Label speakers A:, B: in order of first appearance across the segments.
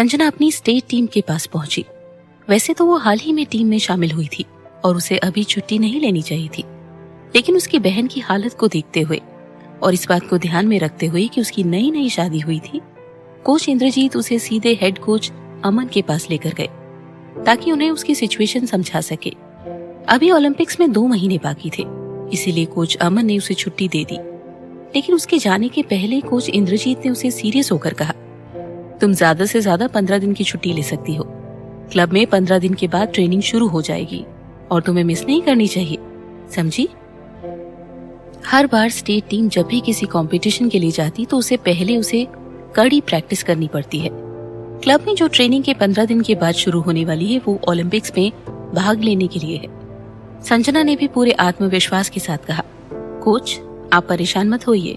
A: संजना अपनी state team के पास पहुंची। वैसे तो वो हाल ही में टीम में शामिल हुई थी और उसे अभी छुट्टी नहीं लेनी चाहिए थी, लेकिन उसकी बहन की हालत को देखते हुए और इस बात को ध्यान में रखते हुए कि उसकी नई नई शादी हुई थी, कोच इंद्रजीत उसे सीधे हेड कोच अमन के पास लेकर गए ताकि उन्हें उसकी सिचुएशन समझा सके। अभी ओलंपिक्स में 2 महीने बाकी थे, इसीलिए कोच अमन ने उसे छुट्टी दे दी। लेकिन उसके जाने के पहले कोच इंद्रजीत ने उसे सीरियस होकर कहा, तुम ज्यादा से ज्यादा 15 दिन की छुट्टी ले सकती हो। क्लब में 15 दिन के बाद ट्रेनिंग शुरू हो जाएगी और तुम्हें मिस नहीं करनी चाहिए, समझी? हर बार स्टेट टीम जब भी किसी कंपटीशन के लिए जाती तो उसे पहले कड़ी प्रैक्टिस करनी पड़ती है। क्लब में जो ट्रेनिंग के 15 दिन के बाद शुरू होने वाली है वो ओलंपिक्स में भाग लेने के लिए है। संजना ने भी पूरे आत्मविश्वास के साथ कहा, कोच आप परेशान मत होइए,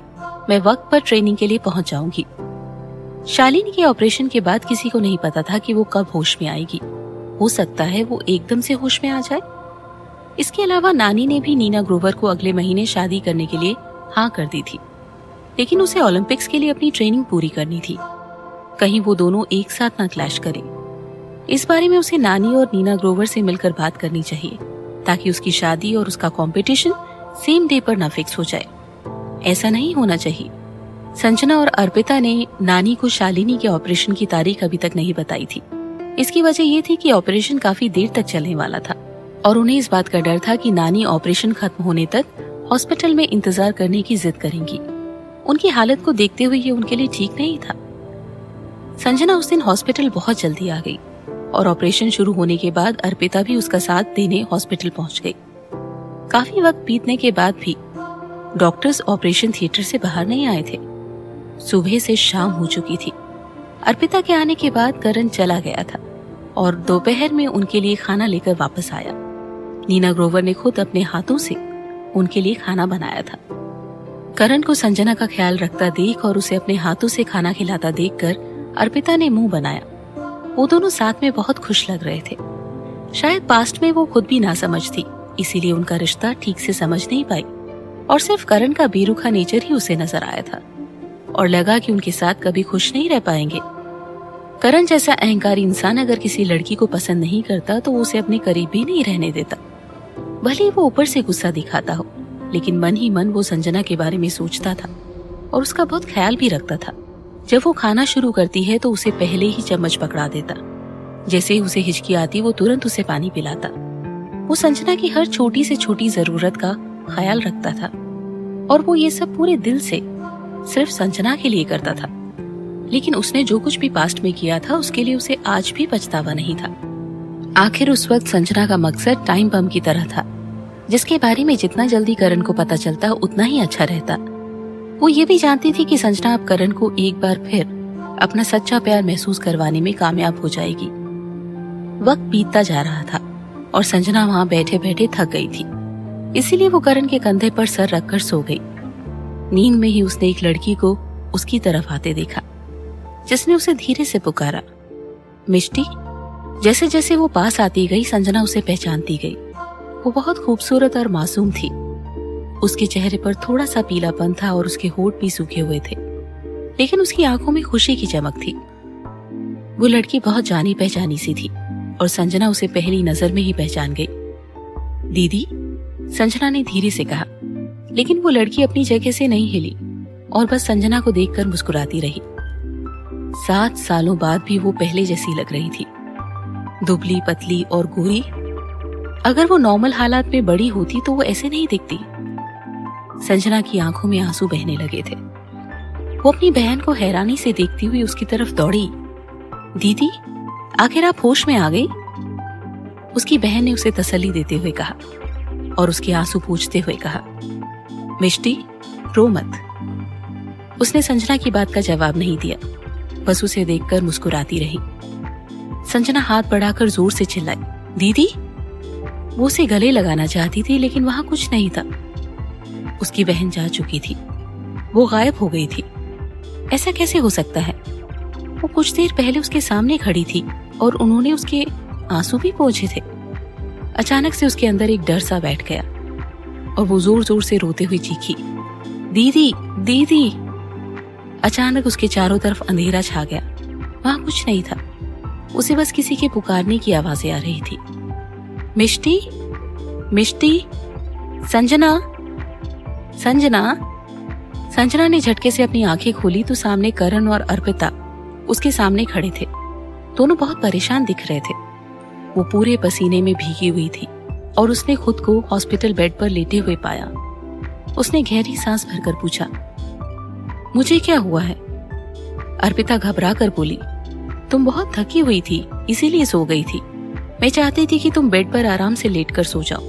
A: मैं वक्त पर ट्रेनिंग के लिए पहुंच जाऊंगी। शालिनी के ऑपरेशन के बाद किसी को नहीं पता था कि वो कब होश में आएगी। हो सकता है वो एकदम से होश में आ जाए। इसके अलावा नानी ने भी नीना ग्रोवर को अगले महीने शादी करने के लिए हाँ कर दी थी, लेकिन उसे ओलंपिक्स के लिए अपनी ट्रेनिंग पूरी करनी थी। कहीं वो दोनों एक साथ ना क्लैश करें। इस बारे में उसे नानी और नीना ग्रोवर से मिलकर बात करनी चाहिए ताकि उसकी शादी और उसका कंपटीशन सेम डे पर ना फिक्स हो जाए। ऐसा नहीं होना चाहिए। संजना और अर्पिता ने नानी को शालिनी के ऑपरेशन की तारीख अभी तक नहीं बताई थी। इसकी वजह ये थी कि ऑपरेशन काफी देर तक चलने वाला था और उन्हें इस बात का डर था कि नानी ऑपरेशन खत्म होने तक हॉस्पिटल में इंतजार करने की जिद करेंगी। उनकी हालत को देखते हुए ये उनके लिए ठीक नहीं था। संजना उस दिन हॉस्पिटल बहुत जल्दी आ गई और ऑपरेशन शुरू होने के बाद अर्पिता भी उसका साथ देने हॉस्पिटल पहुंच गई। काफी वक्त बीतने के बाद भी डॉक्टर्स ऑपरेशन थिएटर से बाहर नहीं आए थे। सुबह से शाम हो चुकी थी। अर्पिता के आने के बाद करण चला गया था और दोपहर में उनके लिए खाना लेकर वापस आया। नीना ग्रोवर ने खुद अपने हाथों से उनके लिए खाना बनाया था। करण को संजना का ख्याल रखता देख और उसे अपने हाथों से खाना खिलाता देखकर अर्पिता ने मुंह बनाया। वो दोनों साथ में बहुत खुश लग रहे थे। शायद पास्ट में वो खुद भी ना समझ थी, इसीलिए उनका रिश्ता ठीक से समझ नहीं पाई और सिर्फ करण का बेरुखा नेचर ही उसे नजर आया था और लगा कि उनके साथ कभी खुश नहीं रह पाएंगे। करण जैसा अहंकारी इंसान अगर किसी लड़की को पसंद नहीं करता तो वो उसे अपने करीब भी नहीं रहने देता। भले वो ऊपर से गुस्सा दिखाता हो, लेकिन मन ही मन वो संजना के बारे में सोचता था और उसका बहुत ख्याल भी रखता था। जब वो खाना शुरू करती है तो उसे पहले ही चम्मच पकड़ा देता। जैसे ही उसे हिचकी आती वो तुरंत उसे पानी पिलाता। वो संजना की हर छोटी से छोटी जरूरत का ख्याल रखता था और वो ये सब पूरे दिल से सिर्फ संजना के लिए करता था। लेकिन उसने जो कुछ भी पास्ट में किया था उसके लिए उसे आज भी पछतावा नहीं था। आखिर उस वक्त संजना का मकसद टाइम बम की तरह था, जिसके बारे में जितना जल्दी करण को पता चलता उतना ही अच्छा रहता। वो ये भी जानती थी कि संजना अब करण को एक बार फिर अपना सच्चा प्यार महसूस करवाने में कामयाब हो जाएगी। वक्त बीतता जा रहा था और संजना वहां बैठे बैठे थक गई थी, इसीलिए वो करण के कंधे पर सर रखकर सो गई। नींद में ही उसने एक लड़की को उसकी तरफ आते देखा, जिसने उसे धीरे से पुकारा, मिष्टी। जैसे जैसे वो पास आती गई संजना उसे पहचानती गई। वो बहुत खूबसूरत और मासूम थी। उसके चेहरे पर थोड़ा सा पीलापन था और उसके होंठ भी सूखे हुए थे, लेकिन उसकी आंखों में खुशी की चमक थी। वो लड़की बहुत जानी पहचानी सी थी और संजना उसे पहली नजर में ही पहचान गई। दीदी, संजना ने धीरे से कहा, लेकिन वो लड़की अपनी जगह से नहीं हिली और बस संजना को देखकर मुस्कुराती रही। 7 सालों बाद भी वो पहले जैसी लग रही थी, दुबली पतली और गोरी। अगर वो नॉर्मल हालात में बड़ी होती तो वो ऐसे नहीं दिखती। संजना की आंखों में आंसू बहने लगे थे। वो अपनी बहन को हैरानी से देखती हुई उसकी तरफ दौड़ी। दीदी, आखिर आप होश में आ गई? उसकी बहन ने उसे तसल्ली देते हुए कहा और उसके आंसू पोंछते हुए कहा, मिष्टी, रो मत। उसने संजना की बात का जवाब नहीं दिया, बस उसे देखकर मुस्कुराती रही। संजना हाथ बढ़ाकर जोर से चिल्लाई, दीदी। वो उसे गले लगाना चाहती थी, लेकिन वहां कुछ नहीं था। उसकी बहन जा चुकी थी, वो गायब हो गई थी। ऐसा कैसे हो सकता है? वो कुछ देर पहले उसके सामने खड़ी थी और उन्होंने उसके आंसू भी पोंछे थे। अचानक से उसके अंदर एक डर सा बैठ गया और वो जोर जोर से रोते हुए चीखी, दीदी, दीदी। अचानक उसके चारों तरफ अंधेरा छा गया। वहां कुछ नहीं था, उसे बस किसी के पुकारने की आवाजें आ रही थी। मिष्टी, मिष्टी, संजना, संजना। संजना ने झटके से अपनी आंखें खोली तो सामने करण और अर्पिता उसके सामने खड़े थे। दोनों बहुत परेशान दिख रहे थे। वो पूरे पसीने में भीगी हुई थी और उसने खुद को हॉस्पिटल बेड पर लेटे हुए पाया। उसने गहरी सांस भरकर पूछा, मुझे क्या हुआ है? अर्पिता घबरा कर बोली, तुम बहुत थकी हुई थी, इसीलिए सो गई थी। मैं चाहती थी कि तुम बेड पर आराम से लेटकर सो जाओ,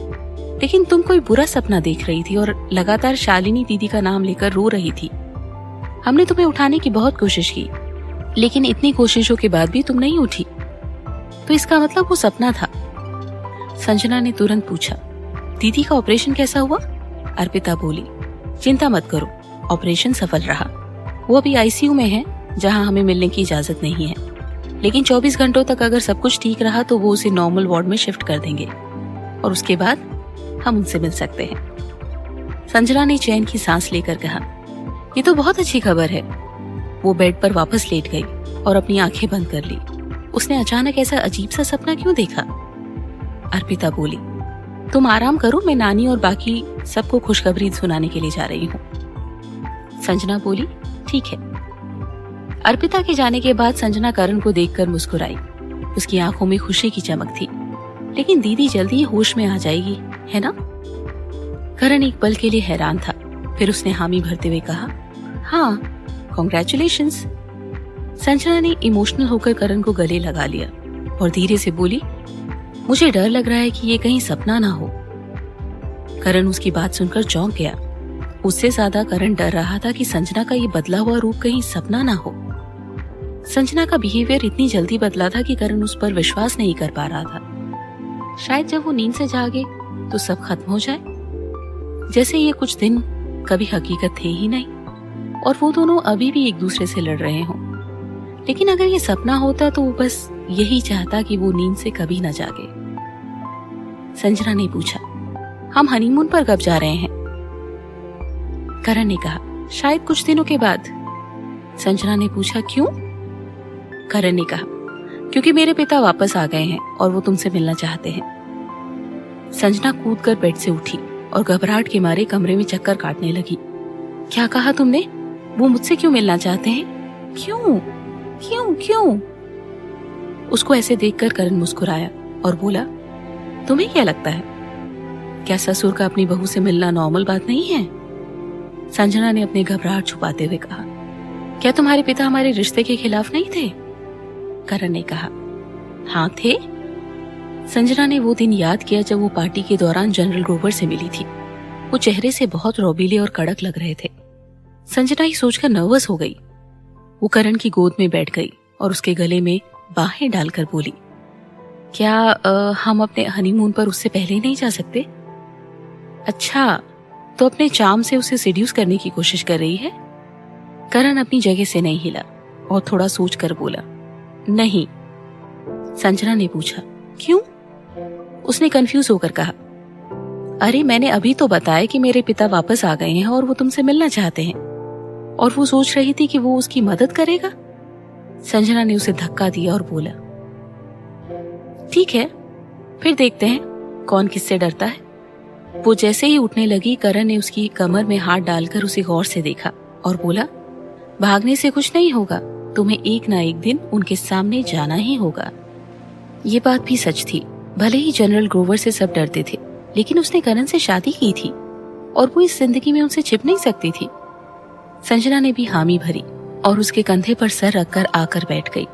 A: लेकिन तुम कोई बुरा सपना देख रही थी और लगातार शालिनी दीदी का नाम लेकर रो रही थी। हमने तुम्हें उठाने की बहुत कोशिश की, लेकिन इतनी कोशिशों के बाद भी तुम नहीं उठी, तो इसका मतलब वो सपना था। संजना ने तुरंत पूछा, दीदी का ऑपरेशन कैसा हुआ? अर्पिता बोली, चिंता मत करो, ऑपरेशन सफल रहा। वो अभी आईसीयू में है, जहां हमें मिलने की इजाजत नहीं है, लेकिन 24 घंटों तक अगर सब कुछ ठीक रहा तो वो उसे नॉर्मल वार्ड में शिफ्ट कर देंगे और उसके बाद हम उनसे मिल सकते हैं। संजना ने चैन की सांस लेकर कहा, ये तो बहुत अच्छी खबर है। वो बेड पर वापस लेट गई और अपनी आंखें बंद कर ली। उसने अचानक ऐसा अजीब सा सपना क्यों देखा? अर्पिता बोली, तुम आराम करो, मैं नानी और बाकी सबको खुशखबरी सुनाने के लिए जा रही हूँ। संजना बोली, ठीक है। अर्पिता के जाने के बाद संजना करण को देखकर मुस्कुराई। उसकी आंखों में खुशी की चमक थी। लेकिन दीदी जल्दी ही होश में आ जाएगी, है ना? करण एक पल के लिए हैरान था, फिर उसने हामी भरते हुए कहा, हाँ, कॉन्ग्रेचुलेशंस। संजना ने इमोशनल होकर करण को गले लगा लिया और धीरे से बोली, मुझे डर लग रहा है कि ये कहीं सपना ना हो। करण उसकी बात सुनकर चौंक गया। उससे ज्यादा करण डर रहा था कि संजना का ये बदला हुआ रूप कहीं सपना ना हो। संजना का बिहेवियर इतनी जल्दी बदला था कि करण उस पर विश्वास नहीं कर पा रहा था। शायद जब वो नींद से जागे तो सब खत्म हो जाए, जैसे ये कुछ दिन कभी हकीकत थे ही नहीं और वो दोनों अभी भी एक दूसरे से लड़ रहे हों। लेकिन अगर ये सपना होता तो वो बस यही चाहता कि वो नींद से कभी न जागे। संजना ने पूछा, हम हनीमून पर कब जा रहे हैं? करण ने कहा, शायद कुछ दिनों के बाद। संजना ने पूछा, क्यों? करण ने कहा, क्योंकि मेरे पिता वापस आ गए हैं और वो तुमसे मिलना चाहते हैं। संजना कूदकर बेड से उठी और घबराहट के मारे कमरे में चक्कर काटने लगी। क्या कहा तुमने? वो मुझसे क्यों मिलना चाहते हैं? क्यों क्यों क्यों? उसको ऐसे देखकर करण मुस्कुराया और बोला, तुम्हें क्या लगता है, क्या ससुर का अपनी बहू से मिलना नॉर्मल बात नहीं है? संजना ने अपनी घबराहट छुपाते हुए कहा, क्या तुम्हारे पिता हमारे रिश्ते के खिलाफ नहीं थे? करण ने कहा, हाँ थे। संजना ने वो दिन याद किया जब वो पार्टी के दौरान जनरल ग्रोवर से मिली थी। वो चेहरे से बहुत रौबीले और कड़क लग रहे थे। संजना ही सोचकर नर्वस हो गई। वो करण की गोद में बैठ गई और उसके गले में बाहें डालकर बोली, क्या हम अपने हनीमून पर उससे पहले नहीं जा सकते? अच्छा, तो अपने चार्म से उसे सिड्यूस करने की कोशिश कर रही है? करण अपनी जगह से नहीं हिला और थोड़ा सोचकर बोला, नहीं। संजना ने पूछा, क्यों? उसने कंफ्यूज होकर कहा, अरे मैंने अभी तो बताया कि मेरे पिता वापस आ गए हैं और वो तुमसे मिलना चाहते हैं, और वो सोच रही थी कि वो उसकी मदद करेगा। संजना ने उसे धक्का दिया और बोला, ठीक है, फिर देखते हैं कौन किससे डरता है। वो जैसे ही उठने लगी, करण ने उसकी कमर में हाथ डालकर उसे गौर से देखा और बोला, भागने से कुछ नहीं होगा, तुम्हें एक ना एक दिन उनके सामने जाना ही होगा। ये बात भी सच थी। भले ही जनरल ग्रोवर से सब डरते थे, लेकिन उसने करण से शादी की थी और वो इस जिंदगी में उनसे छिप नहीं सकती थी। संजना ने भी हामी भरी और उसके कंधे पर सर रखकर आकर बैठ गई।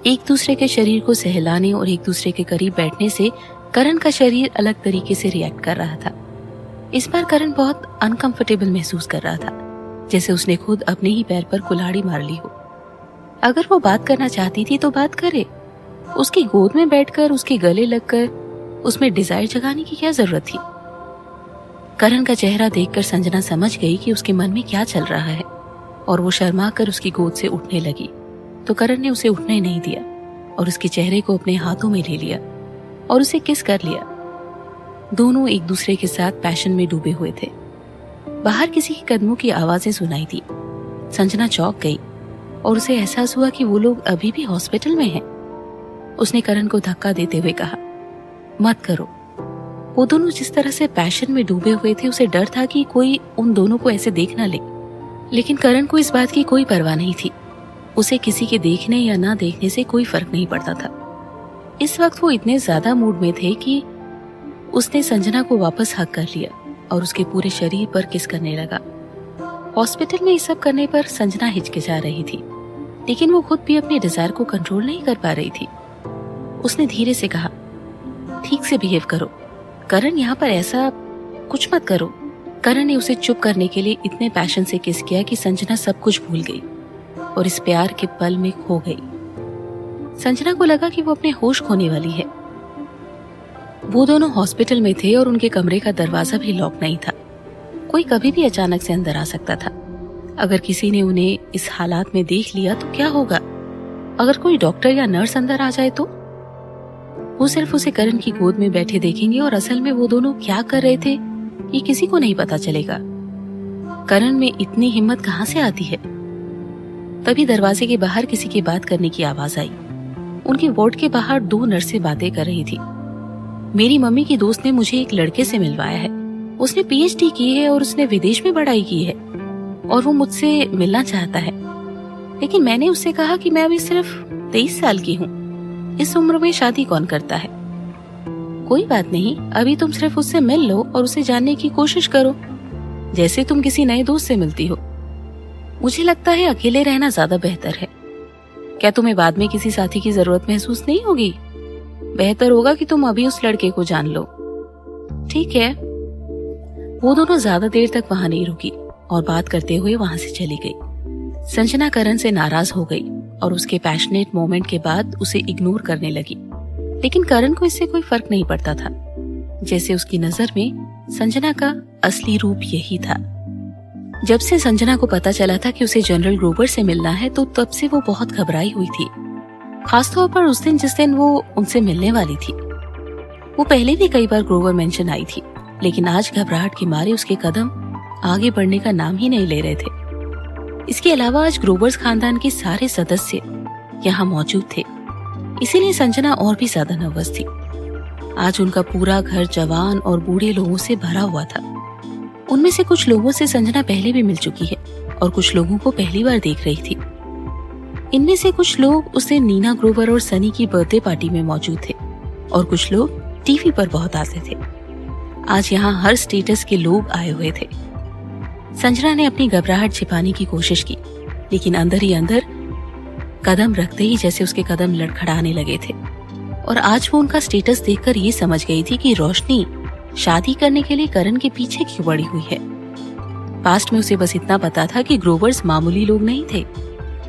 A: एक दूसरे के शरीर को सहलाने और एक दूसरे के करीब बैठने से करण का शरीर अलग तरीके से रिएक्ट कर रहा था। इस बार करण बहुत अनकंफर्टेबल महसूस कर रहा था, जैसे उसने खुद अपने ही पैर पर कुल्हाड़ी मार ली हो। अगर वो बात करना चाहती थी तो बात करे। उसकी गोद में बैठकर उसके गले लगकर उसमें डिजायर जगाने की क्या जरूरत थी? करण का चेहरा देखकर संजना समझ गई कि उसके मन में क्या चल रहा है और वो शर्मा कर उसकी गोद से उठने लगी, तो करण ने उसे उठने नहीं दिया और उसके चेहरे को अपने हाथों में ले लिया और उसे किस कर लिया। दोनों एक दूसरे के साथ पैशन में डूबे हुए थे। बाहर किसी के कदमों की आवाजें सुनाई दी। संजना चौंक गई और उसे एहसास हुआ कि वो लोग अभी भी हॉस्पिटल में हैं। उसने करण को धक्का देते हुए कहा, मत करो। वो दोनों जिस तरह से पैशन में डूबे हुए थे, उसे डर था कि कोई उन दोनों को ऐसे देख ना ले। लेकिन करण को इस बात की कोई परवाह नहीं थी। उसे किसी के देखने या ना देखने से कोई फर्क नहीं पड़ता था। इस वक्त वो इतने ज्यादा मूड में थे कि उसने संजना को वापस हक कर लिया और उसके पूरे शरीर पर किस करने लगा। हॉस्पिटल में ये सब करने पर संजना हिचकिचा रही थी, लेकिन वो खुद भी अपने डिजायर को कंट्रोल नहीं कर पा रही थी। उसने धीरे से कहा, ठीक से बिहेव करो करण, यहाँ पर ऐसा कुछ मत करो। करण ने उसे चुप करने के लिए इतने पैशन से किस किया कि संजना सब कुछ भूल गई और इस प्यार के पल में खो गई। संजना को लगा कि वो अपने होश खोने वाली है। वो दोनों हॉस्पिटल में थे और उनके कमरे का दरवाजा भी लॉक नहीं था। कोई कभी भी अचानक से अंदर आ सकता था। अगर किसी ने उन्हें इस हालात में देख लिया तो क्या होगा? अगर कोई डॉक्टर या नर्स अंदर आ जाए तो? वो सिर्फ उसे करण की गोद में बैठे देखेंगे और असल में वो दोनों क्या कर रहे थे ये किसी को नहीं पता चलेगा। करण में इतनी हिम्मत कहाँ से आती है? तभी दरवाजे के बाहर किसी की बात करने की आवाज आई। उनके वार्ड के बाहर 2 नर्सें बातें कर रही थी। मेरी मम्मी की दोस्त ने मुझे एक लड़के से मिलवाया है। उसने पीएचडी की है और उसने विदेश में पढ़ाई की है और वो मुझसे मिलना चाहता है। लेकिन मैंने उससे कहा कि मैं अभी सिर्फ 23 साल की हूँ। इस उम्र में शादी कौन करता है? कोई बात नहीं, अभी तुम सिर्फ उससे मिल लो और उसे जानने की कोशिश करो, जैसे तुम किसी नए दोस्त से मिलती हो। मुझे लगता है अकेले रहना ज्यादा बेहतर है। क्या तुम्हें बाद में किसी साथी की जरूरत महसूस नहीं होगी? बेहतर होगा कि तुम अभी उस लड़के को जान लो। ठीक है। वो दोनों ज्यादा देर तक वहां नहीं रुकी और बात करते हुए वहां से चली गई। संजना करण से नाराज हो गई और उसके पैशनेट मोमेंट के बाद उसे इग्नोर करने लगी। लेकिन करण को इससे कोई फर्क नहीं पड़ता था। जैसे उसकी नजर में संजना का असली रूप यही था। जब से संजना को पता चला था कि उसे जनरल ग्रोवर से मिलना है तो तब से वो बहुत घबराई हुई थी, खासतौर पर उस दिन जिस दिन वो उनसे मिलने वाली थी। वो पहले भी कई बार ग्रोवर मेंशन आई थी, लेकिन आज घबराहट के मारे उसके कदम आगे बढ़ने का नाम ही नहीं ले रहे थे। इसके अलावा आज ग्रोवर्स खानदान के सारे सदस्य यहाँ मौजूद थे, इसीलिए संजना और भी ज्यादा नर्वस थी। आज उनका पूरा घर जवान और बूढ़े लोगों से भरा हुआ था। उनमें से कुछ लोगों से संजना पहले भी मिल चुकी है और कुछ लोगों को पहली बार देख रही थी। इनमें से कुछ लोग उस दिन नीना ग्रोवर और सनी की बर्थडे पार्टी में मौजूद थे और कुछ लोग टीवी पर बहुत आते थे। आज यहाँ हर स्टेटस के लोग आए हुए थे। संजना ने अपनी घबराहट छिपाने की कोशिश की, लेकिन अंदर ही अंदर कदम रखते ही जैसे उसके कदम लड़खड़ाने लगे थे। और आज वो उनका स्टेटस देखकर ये समझ गई थी कि रोशनी शादी करने के लिए करण के पीछे क्यों पड़ी हुई है। पास्ट में उसे बस इतना पता था कि ग्रोवर्स मामूली लोग नहीं थे,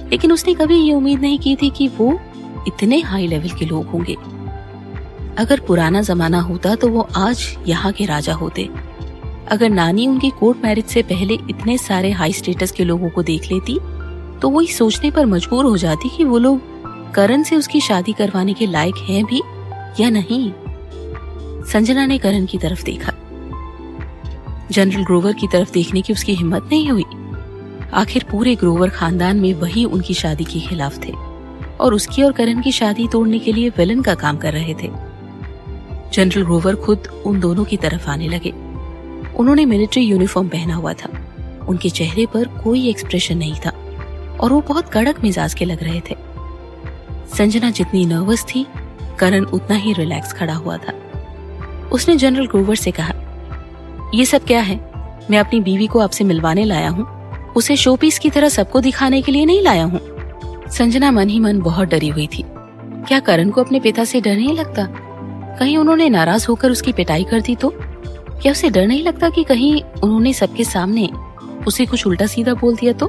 A: लेकिन उसने कभी ये उम्मीद नहीं की थी कि वो इतने हाई लेवल के लोग होंगे। अगर पुराना जमाना होता तो वो आज यहाँ के राजा होते। अगर नानी उनकी कोर्ट मैरिज से पहले इतने सारे हाई स्टेटस के लोगों को देख लेती तो वो ये सोचने पर मजबूर हो जाती कि वो लोग करण से उसकी शादी करवाने के लायक हैं भी या नहीं। संजना ने करण की तरफ देखा। जनरल ग्रोवर की तरफ देखने की उसकी हिम्मत नहीं हुई। आखिर पूरे ग्रोवर खानदान में वही उनकी शादी के खिलाफ थे और उसकी और करण की शादी तोड़ने के लिए विलन का काम कर रहे थे। जनरल ग्रोवर खुद उन दोनों की तरफ आने लगे। उन्होंने मिलिट्री यूनिफॉर्म पहना हुआ था। उनके चेहरे पर कोई एक्सप्रेशन नहीं था और वो बहुत कड़क मिजाज के लग रहे थे। संजना जितनी नर्वस थी, करण उतना ही रिलैक्स खड़ा हुआ था। उसने जनरल ग्रोवर से कहा, ये सब क्या है? मैं अपनी बीवी को आपसे मिलवाने लाया हूँ, उसे शोपीस की तरह सबको दिखाने के लिए नहीं लाया हूँ। संजना मन ही मन बहुत डरी हुई थी। क्या करण को अपने पिता से डर नहीं लगता? कहीं उन्होंने नाराज होकर उसकी पिटाई कर दी तो? क्या उसे डर नहीं लगता कि कहीं उन्होंने सबके सामने उसे कुछ उल्टा सीधा बोल दिया तो?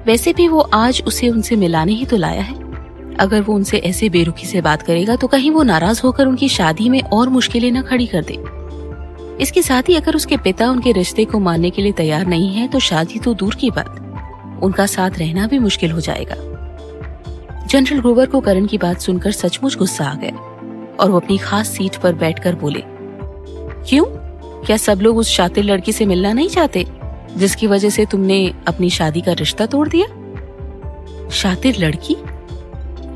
A: वैसे भी वो आज उसे उनसे मिलाने ही तो लाया है। अगर वो उनसे ऐसे बेरुखी से बात करेगा तो कहीं वो नाराज होकर उनकी शादी में और मुश्किलें न खड़ी कर दे। इसके साथ ही अगर उसके पिता उनके रिश्ते को मानने के लिए तैयार नहीं है तो शादी तो दूर की बात, उनका साथ रहना भी मुश्किल हो जाएगा। जनरल ग्रोवर को करण की बात सुनकर सचमुच गुस्सा आ गया और वो अपनी खास सीट पर बैठकर बोले, क्यों? क्या सब लोग उस शातिर लड़की से मिलना नहीं चाहते जिसकी वजह से तुमने अपनी शादी का रिश्ता तोड़ दिया? शातिर लड़की?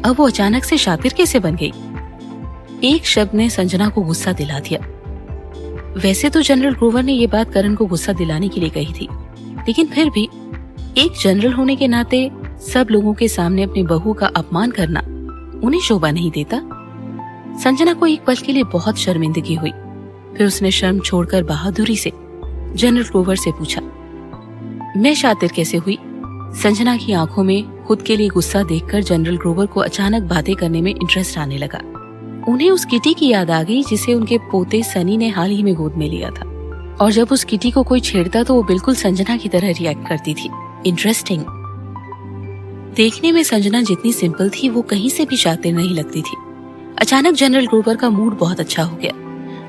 A: अब वो अचानक से शातिर कैसे बन गई? एक शब्द ने संजना को गुस्सा दिला दिया। वैसे तो जनरल ग्रोवर ने ये बात करण को गुस्सा दिलाने के लिए कही थी, लेकिन फिर भी एक जनरल होने के नाते सब लोगों के सामने अपनी बहू का अपमान करना उन्हें शोभा नहीं देता। संजना को एक पल के लिए बहुत शर्मिंदगी हुई। फिर उसने शर्म छोड़कर बहादुरी से जनरल ग्रोवर से पूछा, मैं शातिर कैसे हुई? संजना की आंखों में खुद के लिए गुस्सा देखकर जनरल ग्रोवर को अचानक बातें करने में इंटरेस्ट आने लगा। उन्हें उस किटी की याद आ गई जिसे उनके पोते सनी ने हाल ही में गोद में लिया था, और जब उस किटी को कोई छेड़ता तो वो बिल्कुल संजना की तरह रिएक्ट करती थी। इंटरेस्टिंग। देखने में संजना जितनी सिंपल थी वो कहीं से भी शातिर नहीं लगती थी। अचानक जनरल ग्रोवर का मूड बहुत अच्छा हो गया,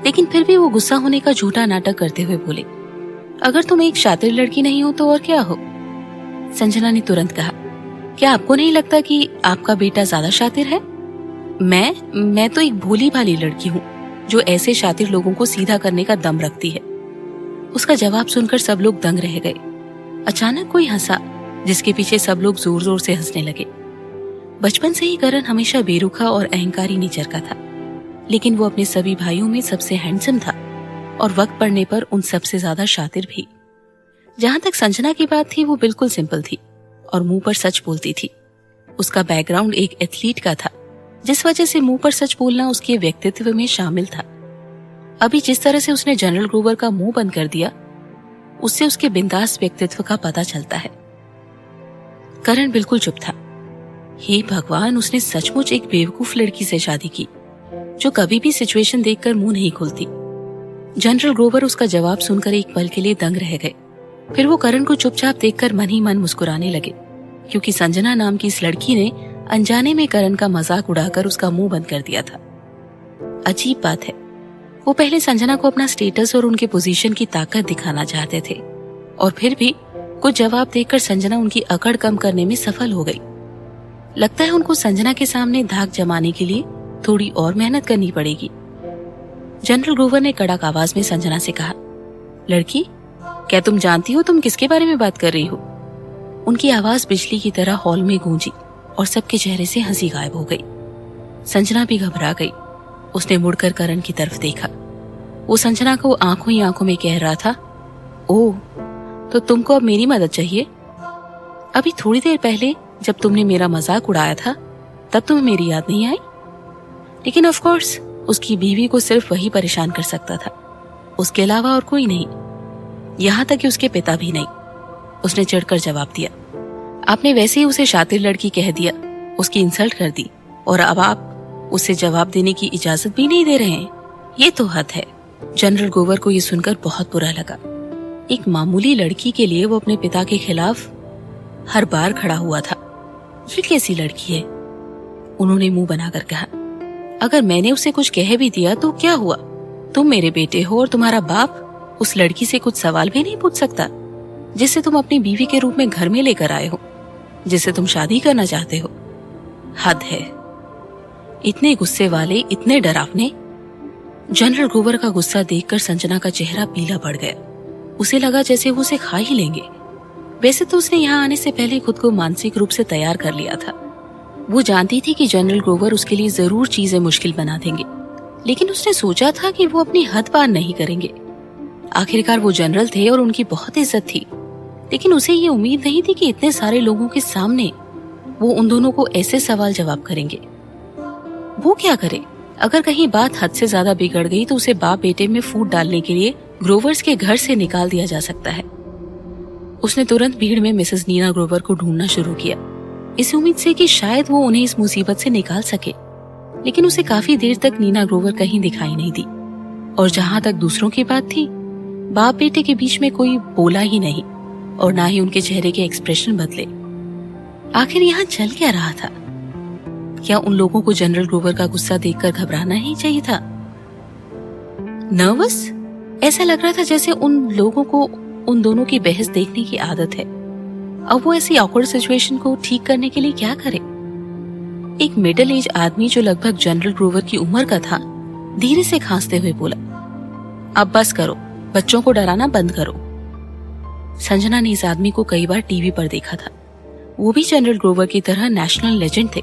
A: लेकिन फिर भी वो गुस्सा होने का झूठा नाटक करते हुए बोले, अगर तुम एक शातिर लड़की नहीं हो तो और क्या हो? संजना ने तुरंत कहा, क्या आपको नहीं लगता कि आपका बेटा ज्यादा शातिर है? मैं तो एक भोली भाली लड़की हूँ जो ऐसे शातिर लोगों को सीधा करने का दम रखती है। उसका जवाब सुनकर सब लोग दंग रह गए। अचानक कोई हंसा, जिसके पीछे सब लोग जोर जोर से हंसने लगे। बचपन से ही करण हमेशा बेरुखा और अहंकारी नेचर का था, लेकिन वो अपने सभी भाइयों में सबसे हैंडसम था और वक्त पड़ने पर उन सबसे ज्यादा शातिर भी। जहां तक संजना की बात थी, वो बिल्कुल सिंपल थी और मुंह पर सच बोलती थी। उसका बैकग्राउंड एक एथलीट का था, जिस वजह से मुंह पर सच बोलना उसके व्यक्तित्व में शामिल था। अभी जिस तरह से उसने जनरल ग्रोवर का मुंह बंद कर दिया, उससे उसके बिंदास व्यक्तित्व का पता चलता है। करण बिल्कुल चुप था। हे भगवान, उसने सचमुच एक बेवकूफ लड़की से शादी की जो कभी भी सिचुएशन देखकर मुंह नहीं खोलती। जनरल ग्रोवर उसका जवाब सुनकर एक पल के लिए दंग रह गए। फिर वो करण को चुपचाप देखकर मन ही मन मुस्कुराने लगे, क्योंकि संजना नाम की इस लड़की ने अनजाने में करण का मजाक उड़ाकर उसका मुंह बंद कर दिया था। अजीब बात है, वो पहले संजना को अपना स्टेटस और उनके पोजीशन की ताकत दिखाना चाहते थे, और फिर भी कुछ जवाब देकर संजना उनकी अकड़ कम करने में सफल हो गई। लगता है उनको संजना के सामने धाक जमाने के लिए थोड़ी और मेहनत करनी पड़ेगी। जनरल ग्रोवर ने कड़क आवाज में संजना से कहा, लड़की, क्या तुम जानती हो तुम किसके बारे में बात कर रही हो? उनकी आवाज बिजली की तरह हॉल में गूंजी और सबके चेहरे से हंसी गायब हो गई। संजना भी घबरा गई। उसने मुड़कर करण की तरफ देखा। वो संजना को आंखों ही आंखों में कह रहा था, ओह, तो तुमको अब मेरी मदद चाहिए? अभी थोड़ी देर पहले जब तुमने मेरा मजाक उड़ाया था तब तुम्हें मेरी याद नहीं आई? लेकिन ऑफ कोर्स उसकी बीवी को सिर्फ वही परेशान कर सकता था, उसके अलावा और कोई नहीं, यहाँ तक कि उसके पिता भी नहीं। उसने चिढ़कर जवाब दिया, आपने वैसे ही उसे शातिर लड़की कह दिया, उसकी इंसल्ट कर दी, और अब आप उसे जवाब देने की इजाजत भी नहीं दे रहे हैं। ये तो हद है। जनरल ग्रोवर को ये सुनकर बहुत बुरा लगा। एक मामूली लड़की के लिए वो अपने पिता के खिलाफ हर बार खड़ा हुआ था। ये कैसी लड़की है? उन्होंने मुंह बनाकर कहा, अगर मैंने उसे कुछ कह भी दिया तो क्या हुआ? तुम मेरे बेटे हो और तुम्हारा बाप उस लड़की से कुछ सवाल भी नहीं पूछ सकता जिसे तुम अपनी बीवी के रूप में घर में लेकर आए हो, जिसे तुम शादी करना चाहते हो। हद है। इतने गुस्से वाले, इतने डरावने। जनरल ग्रोवर का गुस्सा देखकर संजना का चेहरा पीला पड़ गया। उसे लगा जैसे वो उसे खा ही लेंगे। वैसे तो उसने यहाँ आने से पहले खुद को मानसिक रूप से तैयार कर लिया था। वो जानती थी कि जनरल ग्रोवर उसके लिए जरूर चीजें मुश्किल बना देंगे, लेकिन उसने सोचा था कि वो अपनी हद पार नहीं करेंगे। आखिरकार वो जनरल थे और उनकी बहुत इज्जत थी, लेकिन उसे ये उम्मीद नहीं थी कि इतने सारे लोगों के सामने वो उन दोनों को ऐसे सवाल जवाब करेंगे। वो क्या करे? अगर कहीं बात हद से ज्यादा बिगड़ गई तो उसे बाप बेटे में फूट डालने के लिए ग्रोवर्स के घर से निकाल दिया जा सकता है। उसने तुरंत भीड़ में मिसेस नीना ग्रोवर को ढूंढना शुरू किया, इस उम्मीद से कि शायद वो उन्हें इस मुसीबत से निकाल सके। लेकिन उसे काफी देर तक नीना ग्रोवर कहीं दिखाई नहीं दी, और जहां तक दूसरों की बात थी, बाप बेटे के बीच में कोई बोला ही नहीं और ना ही उनके चेहरे के एक्सप्रेशन बदले। आखिर यहाँ चल क्या रहा था? क्या उन लोगों को जनरल ग्रोवर का गुस्सा देखकर घबराना ही चाहिए था? नर्वस? ऐसा लग रहा था जैसे उन लोगों को उन दोनों की बहस देखने की आदत है। अब वो ऐसी ऑकवर्ड सिचुएशन को ठीक करने के लिए क्या करे? एक मिडिल एज आदमी जो लगभग जनरल ग्रोवर की उम्र का था, धीरे से खांसते हुए बोला, अब बस करो, बच्चों को डराना बंद करो। संजना ने इस आदमी को कई बार टीवी पर देखा था। वो भी जनरल ग्रोवर की तरह नेशनल लेजेंड थे,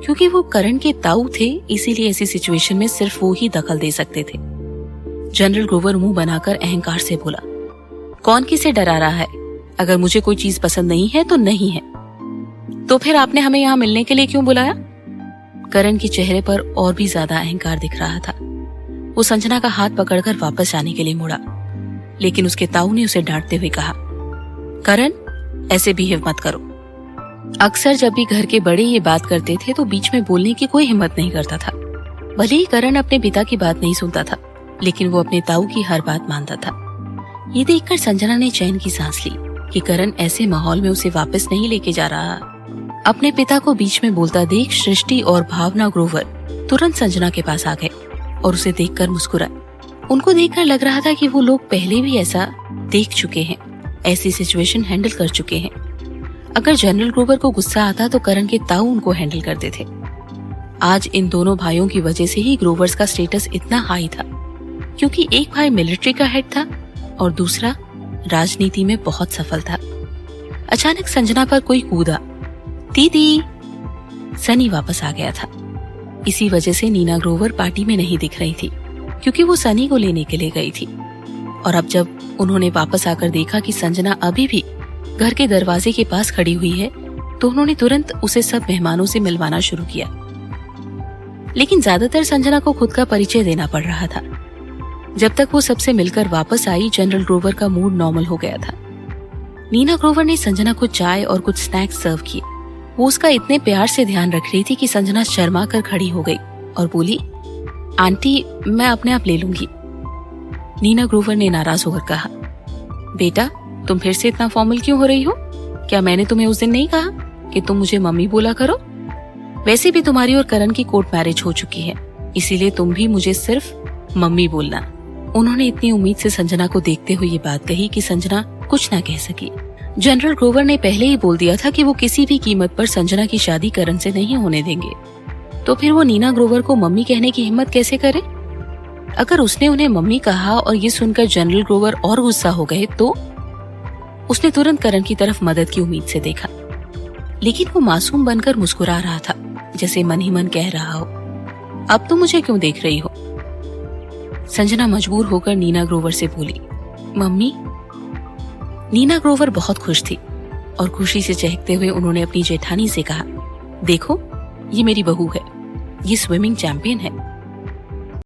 A: क्योंकि वो करण के ताऊ थे, इसीलिए ऐसी सिचुएशन में सिर्फ वो ही दखल दे सकते थे। जनरल ग्रोवर मुंह बनाकर अहंकार से बोला, कौन किसे डरा रहा है? अगर मुझे कोई चीज पसंद नहीं है तो नहीं है। तो फिर आपने हमें यहाँ मिलने के लिए क्यों बुलाया? करण के चेहरे पर और भी ज्यादा अहंकार दिख रहा था। वो संजना का हाथ पकड़कर वापस आने के लिए मुड़ा, लेकिन उसके ताऊ ने उसे डांटते हुए कहा, करण, ऐसे बिहेव मत करो। अक्सर जब भी घर के बड़े ये बात करते थे तो बीच में बोलने की कोई हिम्मत नहीं करता था। भले ही करण अपने पिता की बात नहीं सुनता था, लेकिन वो अपने ताऊ की हर बात मानता था। ये देखकर संजना ने चैन की सांस ली कि करण ऐसे माहौल में उसे वापस नहीं लेके जा रहा। अपने पिता को बीच में बोलता देख सृष्टि और भावना ग्रोवर तुरंत संजना के पास आ गए और उसे देखकर मुस्कुराए। उनको देखकर लग रहा था कि वो लोग पहले भी ऐसा देख चुके हैं, ऐसी सिचुएशन हैंडल कर चुके हैं। अगर जनरल ग्रोवर को गुस्सा आता तो करण के ताऊ उनको हैंडल करते थे। आज इन दोनों भाइयों की वजह से ही ग्रोवर्स का स्टेटस इतना हाई था, क्योंकि एक भाई मिलिट्री का हेड था और दूसरा राजनीति में बहुत सफल था। अचानक संजना पर कोई कूदा, दीदी। सनी वापस आ गया था। इसी वजह से नीना ग्रोवर पार्टी में नहीं दिख रही थी, क्योंकि वो सनी को लेने के लिए गई थी। और अब जब उन्होंने वापस आकर देखा कि संजना अभी भी घर के दरवाजे के पास खड़ी हुई है, तो उन्होंने तुरंत उसे सब मेहमानों से मिलवाना शुरू किया। लेकिन ज्यादातर संजना को खुद का परिचय देना पड़ रहा था। जब तक वो सबसे मिलकर वापस आई, जनरल ग्रोवर का मूड नॉर्मल हो गया था। नीना ग्रोवर ने संजना को चाय और कुछ स्नैक्स सर्व किए। वो उसका इतने प्यार से ध्यान रख रही थी कि संजना शर्मा कर खड़ी हो गई और बोली, आंटी, मैं अपने आप ले लूंगी। नीना ग्रोवर ने नाराज होकर कहा, बेटा, तुम फिर से इतना फॉर्मल क्यों हो रही हो? क्या मैंने तुम्हें उस दिन नहीं कहा कि तुम मुझे मम्मी बोला करो? वैसे भी तुम्हारी और करण की कोर्ट मैरिज हो चुकी है, इसीलिए तुम भी मुझे सिर्फ मम्मी बोलना। उन्होंने इतनी उम्मीद से संजना को देखते हुए ये बात कही कि संजना कुछ ना कह सकी। जनरल ग्रोवर ने पहले ही बोल दिया था कि वो किसी भी कीमत पर संजना की शादी करण से नहीं होने देंगे, तो फिर वो नीना ग्रोवर को मम्मी कहने की हिम्मत कैसे करे? अगर उसने उन्हें मम्मी कहा और ये सुनकर जनरल ग्रोवर और गुस्सा हो गए तो उसने तुरंत करण की तरफ मदद की उम्मीद से देखा, लेकिन वो मासूम बनकर मुस्कुरा रहा था, जैसे मन ही मन कह रहा हो, अब तुम मुझे क्यों देख रही हो? संजना मजबूर होकर नीना ग्रोवर से बोली, मम्मी। नीना ग्रोवर बहुत खुश थी और खुशी से चहकते हुए उन्होंने अपनी जेठानी से कहा, देखो, ये मेरी बहू है, ये स्विमिंग चैंपियन है।